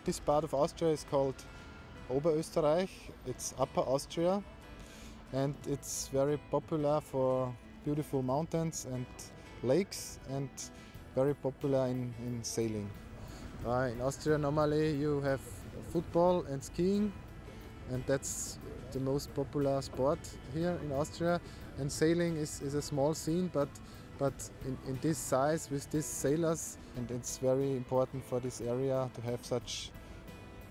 This part of Austria is called Oberösterreich. It's Upper Austria, and it's very popular for beautiful mountains and lakes, and very popular in sailing. In Austria normally you have football and skiing, and that's the most popular sport here in Austria. And sailing is a small scene, but in this size with these sailors, and it's very important for this area to have such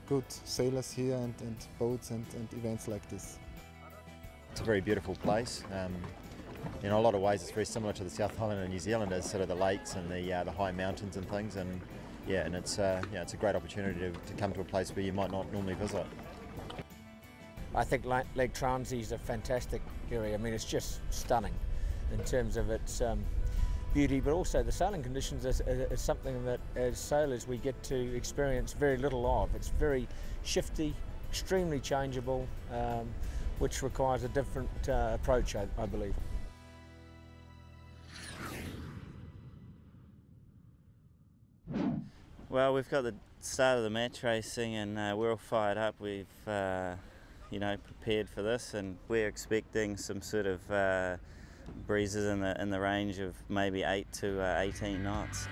good sailors here and boats and events like this. It's a very beautiful place. In a lot of ways it's very similar to the South Island of New Zealand, as sort of the lakes and the high mountains and things, and it's a great opportunity to come to a place where you might not normally visit. I think Lake Transi is a fantastic area. I mean, it's just stunning in terms of its beauty, but also the sailing conditions is something that as sailors we get to experience very little of. It's very shifty, extremely changeable, which requires a different approach, I believe. Well, we've got the start of the match racing, and we're all fired up. We've prepared for this, and we're expecting some sort of breezes in the range of maybe 8 to 18 knots.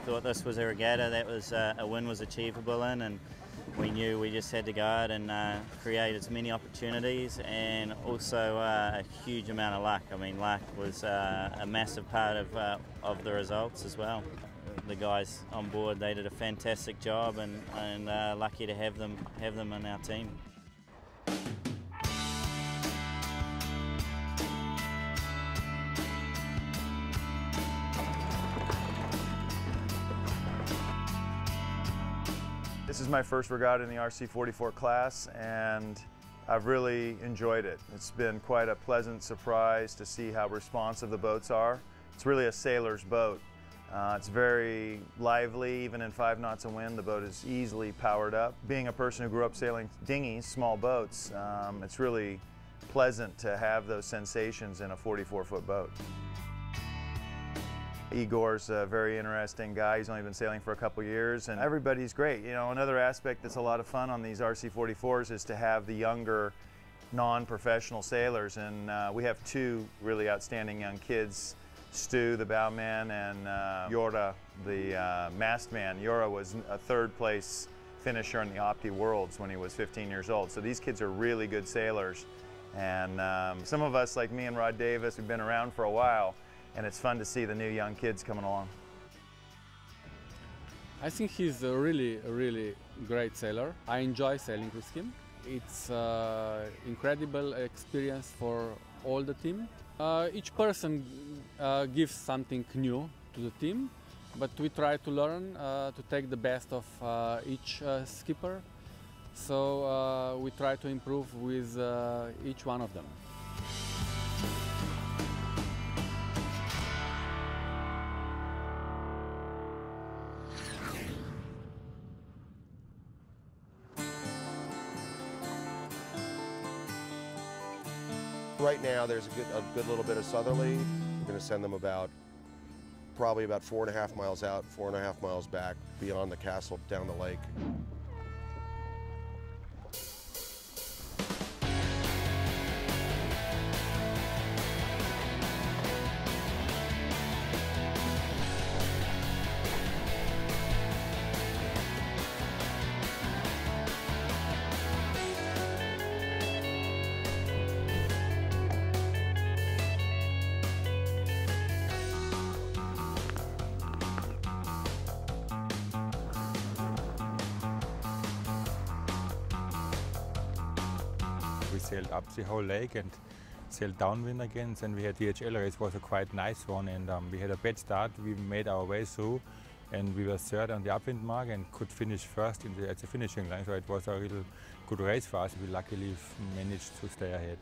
Thought this was a regatta that was a win was achievable in, and we knew we just had to go out and create as many opportunities, and also a huge amount of luck. I mean, luck was a massive part of the results as well. The guys on board, they did a fantastic job, and lucky to have them in our team. This is my first regatta in the RC44 class, and I've really enjoyed it. It's been quite a pleasant surprise to see how responsive the boats are. It's really a sailor's boat. It's very lively. Even in 5 knots of wind, the boat is easily powered up. Being a person who grew up sailing dinghies, small boats, it's really pleasant to have those sensations in a 44-foot boat. Igor's a very interesting guy. He's only been sailing for a couple years, and everybody's great. You know, another aspect that's a lot of fun on these RC44s is to have the younger, non-professional sailers, and we have 2 really outstanding young kids, Stu, the bowman, and Jora, the mastman. Jora was a 3rd place finisher in the Opti Worlds when he was 15 years old. So these kids are really good sailors, and some of us, like me and Rod Davis, we've been around for a while, and it's fun to see the new young kids coming along. I think he's a really great sailor. I enjoy sailing with him. It's an incredible experience for all the team. Each person gives something new to the team, but we try to learn to take the best of each skipper. So we try to improve with each one of them. Right now there's a good little bit of southerly. We're going to send them probably about 4.5 miles out, 4.5 miles back, beyond the castle, down the lake. We sailed up the whole lake and sailed downwind again. Then we had DHL race, was a quite nice one, and we had a bad start. We made our way through, and we were third on the upwind mark and could finish first at the finishing line. So it was a real good race for us. We luckily managed to stay ahead.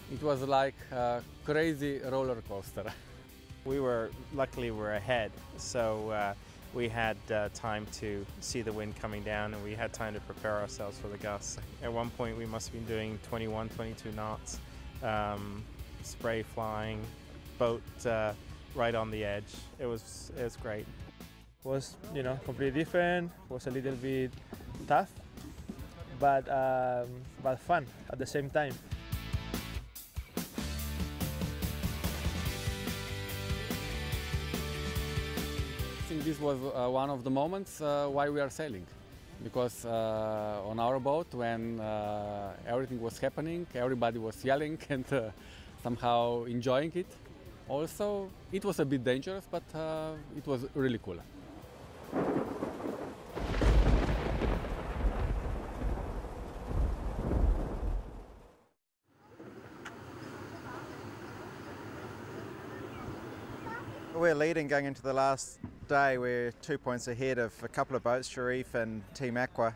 It was like a crazy roller coaster. Luckily we're ahead, so we had time to see the wind coming down, and we had time to prepare ourselves for the gusts. At one point we must have been doing 21, 22 knots, spray flying, boat right on the edge. It was great. Was completely different. Was a little bit tough, but fun at the same time. I think this was one of the moments why we are sailing, because on our boat, when everything was happening, everybody was yelling and somehow enjoying it. Also, it was a bit dangerous, but it was really cool. We're leading going into the last day. We're 2 points ahead of a couple of boats, Sharif and Team Aqua.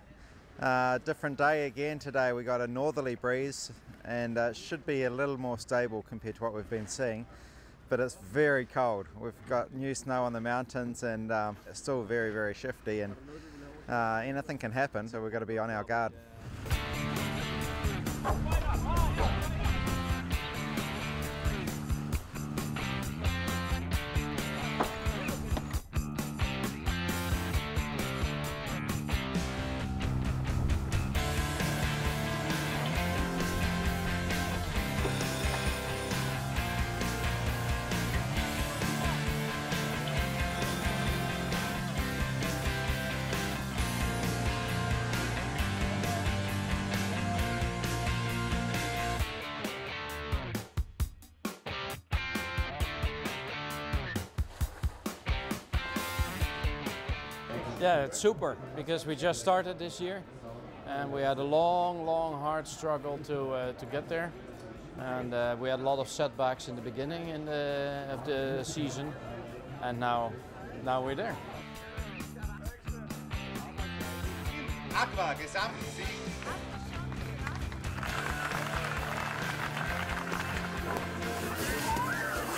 Different day again today. We got a northerly breeze and should be a little more stable compared to what we've been seeing, but it's very cold. We've got new snow on the mountains and it's still very, very shifty, and anything can happen, so we've got to be on our guard. Yeah, it's super, because we just started this year and we had a long, hard struggle to get there, and we had a lot of setbacks in the beginning of the season, and now we're there. Aqua Gesamtsieg.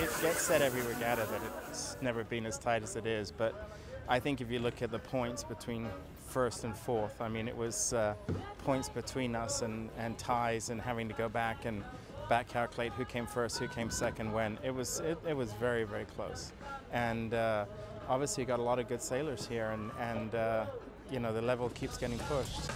It gets said every regatta that it's never been as tight as it is, but I think if you look at the points between first and fourth, I mean, it was points between us and ties, and having to go back and back calculate who came first, who came second, when. It was very, very close. And obviously you got a lot of good sailors here, and the level keeps getting pushed.